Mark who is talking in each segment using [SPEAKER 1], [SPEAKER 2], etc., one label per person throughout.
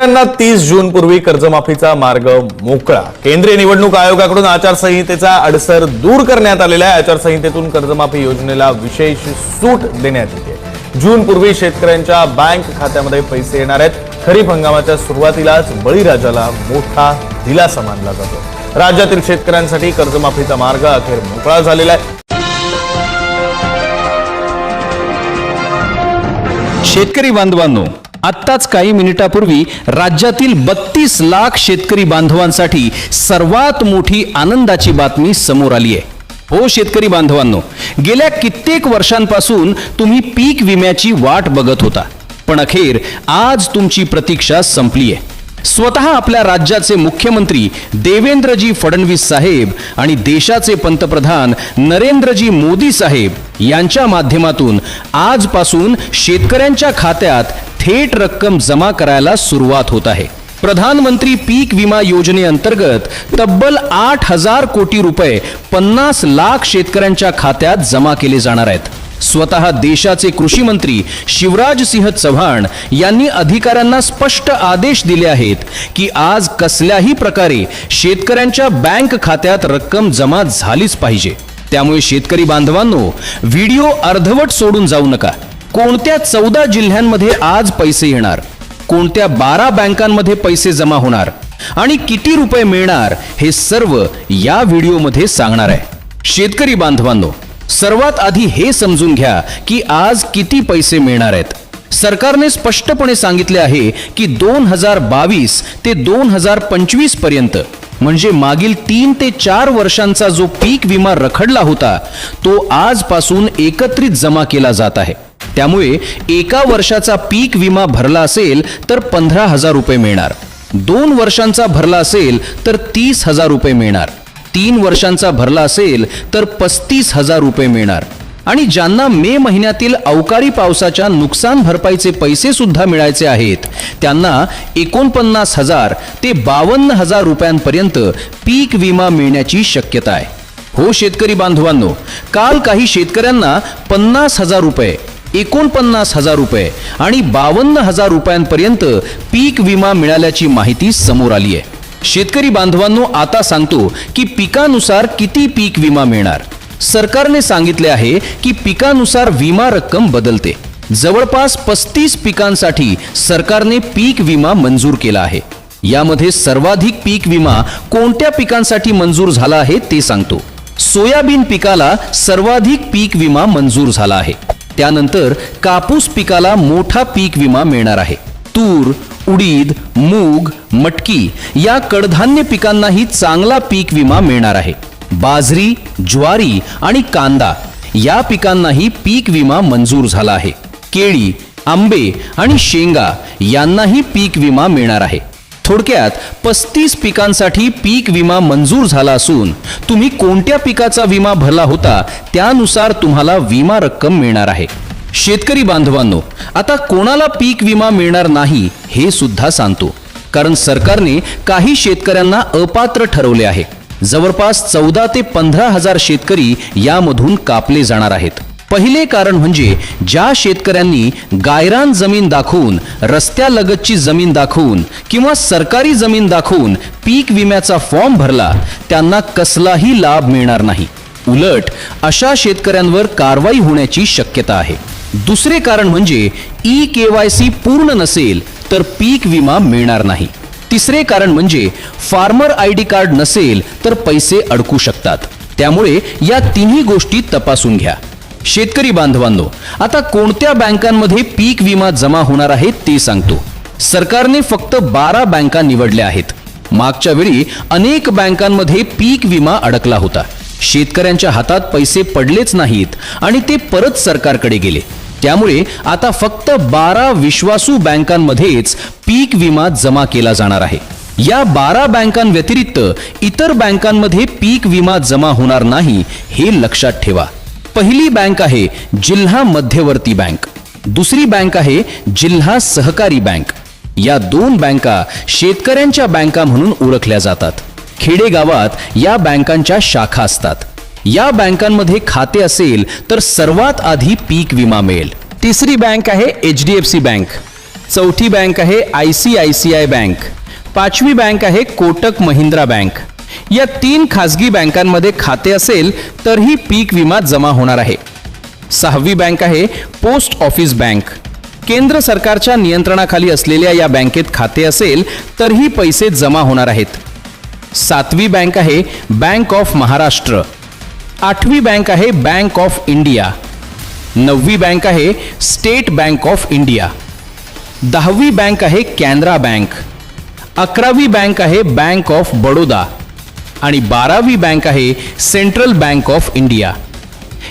[SPEAKER 1] शेतकऱ्यांना 30 जून पूर्वी कर्जमाफीचा मार्ग मोकळा. केंद्रीय निवडणूक आयोगाकडून आचारसंहितेचा अडसर दूर करण्यात आलेला आहे. आचारसंहितेतून कर्जमाफी योजनेला विशेष सूट देण्यात येते. जून पूर्वी शेतकऱ्यांच्या बँक खात्यामध्ये पैसे येणार आहेत. खरीप हंगामाच्या सुरुवातीलाच बळीराजाला मोठा दिलासा मानला जातो. राज्यातील शेतकऱ्यांसाठी कर्जमाफीचा मार्ग अखेर मोकळा झालेला आहे.
[SPEAKER 2] शेतकरी बांधवांनो, आत्ताच काही मिनिटापूर्वी राज्यातील 32 लाख शेतकरी बांधवांसाठी सर्वात मोठी आनंदाची बातमी समोर आली आहे. हो शेतकरी बांधवांनो, गेल्या कित्येक वर्षांपासून तुम्ही पीक विम्याची वाट बघत होता, पण अखेर आज तुमची प्रतीक्षा संपली आहे. स्वतः आपल्या राज्याचे मुख्यमंत्री देवेंद्रजी फडणवीस साहेब आणि देशाचे पंतप्रधान नरेंद्रजी मोदी साहेब यांच्या माध्यमातून आजपासून शेतकऱ्यांच्या खात्यात थेट रक्कम जमा करायला सुरुवात होत आहे. प्रधानमंत्री पीक विमा योजनेअंतर्गत तब्बल 8,000 कोटी रुपये 50 लाख शेतकऱ्यांच्या खात्यात जमा केले जाणार आहेत. स्वतः देशाचे कृषी मंत्री शिवराज सिंह चौहान यांनी अधिकाऱ्यांना स्पष्ट आदेश दिले आहेत की आज कसल्याही प्रकारे शेतकऱ्यांच्या बँक खात्यात रक्कम जमा झालीच पाहिजे. त्यामुळे शेतकरी बांधवांनो, व्हिडिओ अर्धवट सोडून जाऊ नका. कोणत्या 14 जिल्ह्यांमध्ये आज पैसे येणार, कोणत्या 12 बँकांमध्ये पैसे जमा होणार आणि किती रुपये मिळणार हे सर्व या व्हिडिओमध्ये सांगणार आहे. शेतकरी बांधवांनो, सर्वात आधी हे समजून घ्या की आज किती पैसे मिळणार आहेत. सरकारने स्पष्टपणे सांगितले आहे की 2022 ते 2025 पर्यंत, म्हणजे मागील 3 ते 4 वर्षांचा जो पीक विमा रखडला होता तो आजपासून एकत्रित जमा केला जात आहे. त्यामुळे एका वर्षाचा पीक विमा भरला असेल तर 15,000 रुपये मिळणार, 2 वर्षांचा भरला असेल तर 30,000 रुपये मिळणार, 3 वर्षांचा भरला असेल तर 35,000 रुपये मिळणार आणि ज्यांना मे महिन्यातील अवकाळी पावसाच्या नुकसान भरपाईचे पैसे सुद्धा मिळायचे आहेत त्यांना 49,000 ते 52,000 रुपयांपर्यंत पीक विमा मिळण्याची शक्यता आहे. हो शेतकरी बांधवांनो, काल काही शेतकऱ्यांना 50,000 रुपये, 49,000 रुपये आणि 52,000 रुपयांपर्यंत पीक विमा मिळाल्याची माहिती समोर आली आहे. शेतकरी बांधवांनो, आता सांगतो की पिकानुसार किती पीक विमा मिळणार. सरकारने सांगितले आहे की पिकानुसार विमा रक्कम बदलते. जवळपास 35 पिकांसाठी सरकारने पीक विमा मंजूर केला आहे. यामध्ये सर्वाधिक पीक विमा कोणत्या पिकांसाठी मंजूर झाला आहे ते सांगतो. सोयाबीन पिकाला सर्वाधिक पीक विमा मंजूर झाला आहे. त्यानंतर कापूस पिकाला मोठा पीक विमा मिळणार आहे. तूर, उडीद, मूग, मटकी या कडधान्य पिकांनाही चांगला पीक विमा मिळणार आहे. बाजरी, ज्वारी आणि कांदा या पिकांनाही पीक विमा मंजूर झाला आहे. केळी, आंबे आणि शेंगा यांनाही पीक विमा मिळणार आहे. थोडक्यात 35 पिकांसाठी पीक विमा मंजूर झाला असून तुम्ही कोणत्या पिकाचा विमा भरला होता त्यानुसार तुम्हाला विमा रक्कम मिळणार आहे. शेतकरी बांधवांनो, आता कोणाला पीक विमा मिळणार नाही हे सुद्धा सांगतो, कारण सरकारने काही शेतकऱ्यांना अपात्र ठरवले आहे. जवळपास 14 ते 15,000 शेतकरी यामधून कापले जाणार आहेत. पहिले कारण म्हणजे ज्या शेतकऱ्यांनी गायरान जमीन दाखवून, रस्त्यालगतची जमीन दाखवून किंवा सरकारी जमीन दाखवून पीक विम्याचा फॉर्म भरला त्यांना कसलाही लाभ मिळणार नाही. उलट अशा शेतकऱ्यांवर कारवाई होण्याची शक्यता आहे. दुसरे कारण म्हणजे EKYC पूर्ण नसेल तर पीक विमा मिळणार नाही. तिसरे कारण म्हणजे फार्मर ID कार्ड नसेल तर पैसे अडकू शकतात. त्यामुळे या तिन्ही गोष्टी तपासून घ्या. शेतकरी बांधवांनो, आता कोणत्या बँकांमध्ये पीक विमा जमा होणार आहे ते सांगतो. सरकारने फक्त 12 बँका निवडल्या आहेत. मागच्या वेळी अनेक बँकांमध्ये पीक विमा अडकला होता. शेतकऱ्यांच्या हातात पैसे पडलेच नाहीत आणि ते परत सरकारकडे गेले. त्यामुळे आता फक्त 12 विश्वासू बँकांमध्येच पीक विमा जमा केला जाणार आहे. या 12 बँकांव्यतिरिक्त इतर बँकांमध्ये पीक विमा जमा होणार नाही हे लक्षात ठेवा. पहिली बँक आहे जिल्हा मध्यवर्ती बँक, दुसरी बँक आहे जिल्हा सहकारी बँक. या 2 बँका शेतकऱ्यांच्या बँका म्हणून ओळखल्या जातात. खेडेगावात या बँकांच्या शाखा असतात. या बँकांमध्ये खाते असेल तर सर्वात आधी पीक विमा मिळेल. तिसरी बँक आहे HDFC बँक. चौथी बँक आहे ICICI बँक, पाचवी बँक आहे कोटक महिंद्रा बँक. या 3 खासगी बँकांमध्ये खाते असेल तरही पीक विमा जमा होणार आहे. सहावी बँक आहे पोस्ट ऑफिस बँक. केंद्र सरकारच्या नियंत्रणाखाली असलेल्या या बँकेत खाते असेल तरही पैसे जमा होणार आहेत. सातवी बँक आहे बँक ऑफ महाराष्ट्र. आठवी बँक आहे बँक ऑफ इंडिया. नववी बँक आहे स्टेट बँक ऑफ इंडिया. 10वी बँक आहे कॅनरा बँक. 11वी बँक आहे बँक ऑफ बडोदा आणि 12वी बँक आहे सेंट्रल बँक ऑफ इंडिया.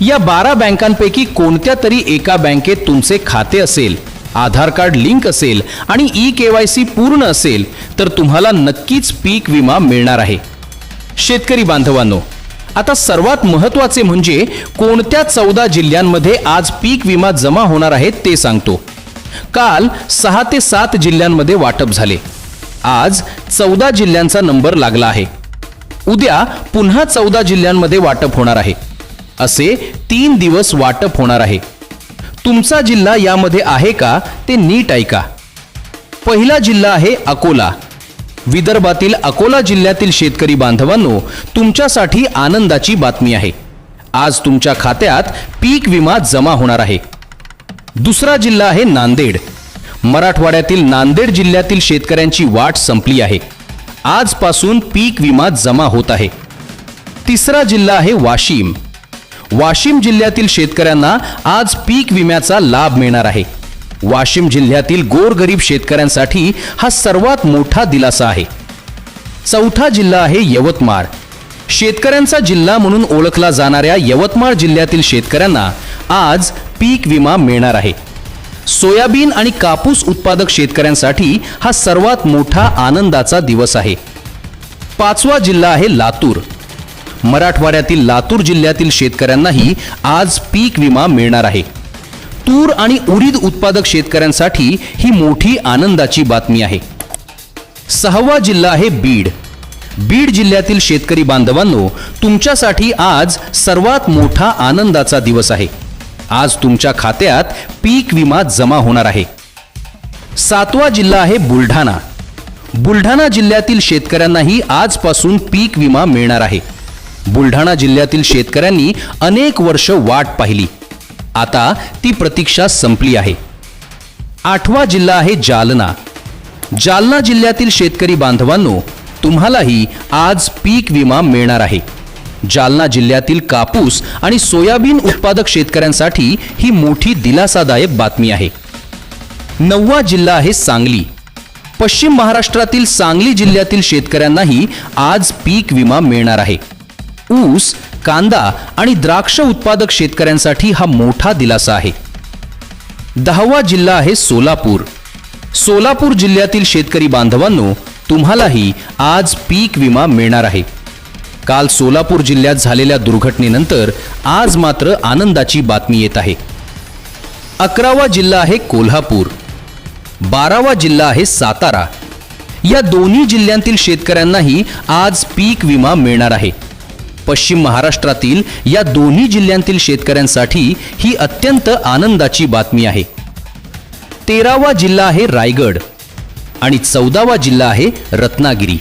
[SPEAKER 2] या 12 बँकांपैकी कोणत्या तरी एका बँकेत तुमचे खाते असेल, आधार कार्ड लिंक असेल आणि KYC पूर्ण असेल तर तुम्हाला नक्कीच पीक विमा मिळणार आहे. शेतकरी बांधवांनो, आता सर्वात महत्त्वाचे म्हणजे कोणत्या 14 जिल्ह्यांमध्ये आज पीक विमा जमा होणार आहे ते सांगतो. काल 6 ते 7 जिल्ह्यांमध्ये वाटप झाले. आज 14 जिल्ह्यांचा नंबर लागला आहे. उद्या पुन्हा 14 जिल्ह्यांमध्ये वाटप होणार आहे. असे 3 दिवस वाटप होणार आहे. तुमचा जिल्हा यामध्ये आहे का ते नीट ऐका. पहिला जिल्हा आहे अकोला. विदर्भातील अकोला जिल्ह्यातील शेतकरी बांधवांनो, तुमच्यासाठी आनंदाची बातमी आहे. आज तुमच्या खात्यात पीक विमा जमा होणार आहे. दुसरा जिल्हा आहे नांदेड. मराठवाड्यातील नांदेड जिल्ह्यातील शेतकऱ्यांची वाट संपली आहे. आजपासून पीक विमा जमा होत आहे. तिसरा जिल्हा आहे वाशिम. वाशिम जिल्ह्यातील शेतकऱ्यांना आज पीक विम्याचा लाभ मिळणार आहे. वाशिम जिल्ह्यातील गोरगरीब शेतकऱ्यांसाठी हा सर्वात मोठा दिलासा आहे. चौथा जिल्हा आहे यवतमाळ. शेतकऱ्यांचा जिल्हा म्हणून ओळखला जाणाऱ्या यवतमाळ जिल्ह्यातील शेतकऱ्यांना आज पीक विमा मिळणार आहे. सोयाबीन आणि कापूस उत्पादक शेतकऱ्यांसाठी हा सर्वात मोठा आनंदाचा दिवस आहे. पाचवा जिल्हा आहे लातूर. मराठवाड्यातील लातूर जिल्ह्यातील शेतकऱ्यांनाही आज पीक विमा मिळणार आहे. तूर आणि उडीद उत्पादक शेतकऱ्यांसाठी ही मोठी आनंदाची बातमी आहे. सहावा जिल्हा आहे बीड. बीड जिल्ह्यातील शेतकरी बांधवांनो, तुमच्यासाठी आज सर्वात मोठा आनंदाचा दिवस आहे. आज तुमच्या खात्यात पीक विमा जमा होणार आहे. सातवा जिल्हा आहे बुलढाणा. बुलढाणा जिल्ह्यातील शेतकऱ्यांनाही आजपासून पीक विमा मिळणार आहे. बुलढाणा जिल्ह्यातील शेतकऱ्यांनी अनेक वर्ष वाट पाहिली. आता ती प्रतीक्षा संपली आहे. आठवा जिल्हा आहे जालना. जालना जिल्ह्यातील शेतकरी बांधवांनो, तुम्हालाही आज पीक विमा मिळणार आहे. जालना जिल्ह्यातील कापूस आणि सोयाबीन उत्पादक शेतकऱ्यांसाठी ही मोठी दिलासादायक बातमी आहे. नववा जिल्हा आहे सांगली. पश्चिम महाराष्ट्रातील सांगली जिल्ह्यातील शेतकऱ्यांनाही आज पीक विमा मिळणार आहे. ऊस, कांदा आणि द्राक्ष उत्पादक शेतकऱ्यांसाठी हा मोठा दिलासा आहे. 10वा जिल्हा आहे सोलापूर. सोलापूर जिल्ह्यातील शेतकरी बांधवांनो, तुम्हालाही आज पीक विमा मिळणार आहे. काल सोलापूर जिल्ह्यात झालेल्या दुर्घटनेनंतर आज मात्र आनंदाची बातमी येत आहे. 11वा जिल्हा आहे कोल्हापूर. 12वा जिल्हा आहे सातारा. या दोन्ही जिल्ह्यांतील शेतकऱ्यांनाही आज पीक विमा मिळणार आहे. पश्चिम महाराष्ट्रातील या दोन्ही जिल्ह्यांतील शेतकऱ्यांसाठी ही अत्यंत आनंदाची बातमी आहे. 13वा जिल्हा आहे रायगड आणि 14वा जिल्हा आहे रत्नागिरी.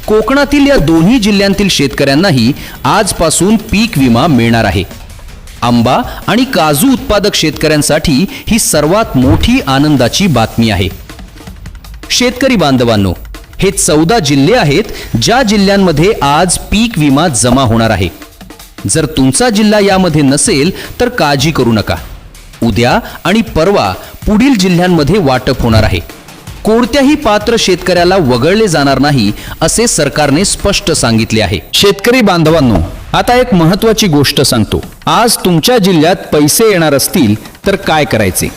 [SPEAKER 2] कोकणातील या दोन्ही जिल्ह्यांतील शेतकऱ्यांनाही आजपासून पीक विमा मिळणार आहे. आंबा आणि काजू उत्पादक शेतकऱ्यांसाठी ही सर्वात मोठी आनंदाची बातमी आहे. शेतकरी बांधवांनो, हे 14 जिल्हे आहेत ज्या जिल्ह्यांमध्ये आज पीक विमा जमा होणार आहे. जर तुमचा जिल्हा यामध्ये नसेल तर काळजी करू नका. उद्या आणि परवा पुढील जिल्ह्यांमध्ये वाटप होणार आहे. कोणत्याही पात्र शेतकऱ्याला वगळले जाणार नाही असे सरकारने स्पष्ट सांगितले आहे. शेतकरी बांधवांनो, आता एक महत्त्वाची गोष्ट सांगतो. आज तुमच्या जिल्ह्यात पैसे येणार असतील तर काय करायचे?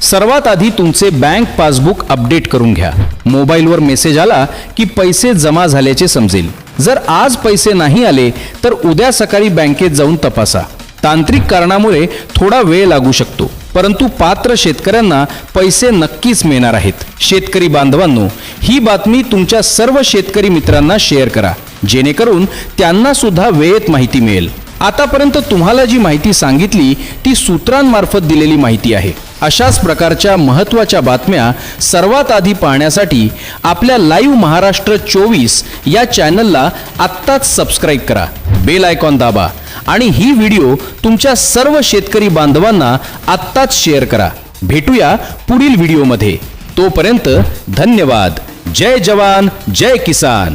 [SPEAKER 2] सर्वात आधी तुमचे बँक पासबुक अपडेट करून घ्या. मोबाईलवर मेसेज आला की पैसे जमा झाल्याचे समजेल. जर आज पैसे नाही आले तर उद्या सकाळी बँकेत जाऊन तपासा. तांत्रिक कारणामुळे थोडा वेळ लागू शकतो, परंतु पात्र शेतकऱ्यांना पैसे नक्कीच मिळणार आहेत. शेतकरी बांधवांनो, ही बातमी तुमच्या सर्व शेतकरी मित्रांना शेअर करा, जेणेकरून त्यांना सुद्धा वेळेत माहिती मिळेल. आतापर्यंत तुम्हाला जी माहिती सांगितली ती सूत्रांमार्फत दिलेली माहिती आहे. अशाच प्रकारच्या महत्त्वाच्या बातम्या सर्वात आधी पाहण्यासाठी आपल्या लाईव्ह महाराष्ट्र 24 या चॅनलला आत्ताच सबस्क्राईब करा, बेल आयकॉन दाबा आणि ही व्हिडिओ तुमच्या सर्व शेतकरी बांधवांना आत्ताच शेअर करा. भेटूया पुढील व्हिडिओमध्ये. तोपर्यंत धन्यवाद. जय जवान, जय किसान.